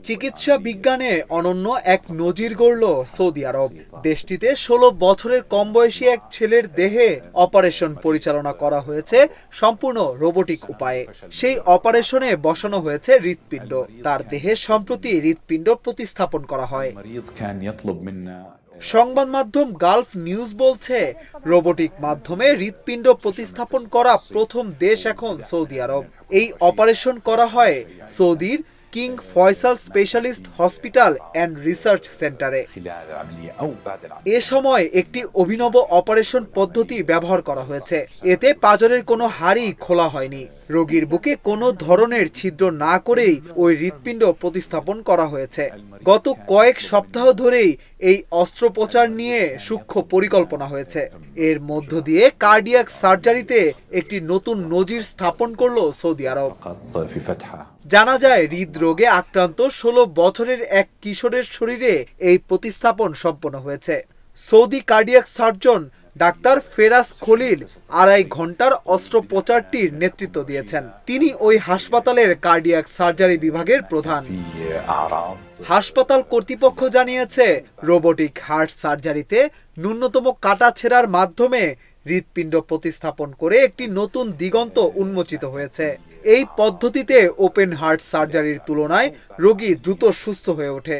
চিকিৎসা বিজ্ঞানে অনন্য এক নজির গড়ল সৌদি আরব। দেশটিতে ১৬ বছরের কম বয়সী এক ছেলের দেহে অপারেশন পরিচালনা করা হয়েছে সম্পূর্ণ রোবোটিক উপায়ে। সেই অপারেশনে বসানো হয়েছে হৃৎপিণ্ড। তার দেহে সম্প্রতি হৃৎপিণ্ড প্রতিস্থাপন করা হয়। সংবাদ মাধ্যম গালফ নিউজ বলছে, রোবোটিক মাধ্যমে হৃৎপিণ্ড প্রতিস্থাপন করা প্রথম দেশ এখন সৌদি আরব। এই অপারেশন করা হয় সৌদির king Faisal specialist hospital and research সেন্টারে। এ সময় একটি অভিনব অপারেশন পদ্ধতি ব্যবহার করা হয়েছে। এতে পাঁজরের কোনো হাড়ই খোলা হয়নি। রোগীর বুকে কোনো ধরনের ছিদ্র না করেই ওই হৃৎপিণ্ড প্রতিস্থাপন করা হয়েছে। গত কয়েক সপ্তাহ ধরেই এই অস্ত্রোপচার নিয়ে সূক্ষ্ম পরিকল্পনা হয়েছে। এর মধ্য দিয়ে কার্ডিয়াক সার্জারিতে একটি নতুন নজির স্থাপন করল সৌদি আরব। জানা যায়, হৃদরোগে আক্রান্ত ১৬ বছরের এক কিশোরের শরীরে এই প্রতিস্থাপন সম্পন্ন হয়েছে। Saudi cardiac surgeon doctor ferrous Khalil ২.৫ ঘন্টার অস্ত্রোপচারটির নেতৃত্ব দিয়েছেন। তিনি ওই হাসপাতালের কার্ডিয়াক সার্জারি বিভাগের প্রধান। হাসপাতাল কর্তৃপক্ষ জানিয়েছে, রোবোটিক হার্ট সার্জারিতে ন্যূনতম কাটা ছেঁড়ার মাধ্যমে হৃৎপিণ্ড প্রতিস্থাপন করে একটি নতুন দিগন্ত উন্মোচিত হয়েছে। এই পদ্ধতিতে ওপেন হার্ট সার্জারির তুলনায় রোগী দ্রুত সুস্থ হয়ে ওঠে।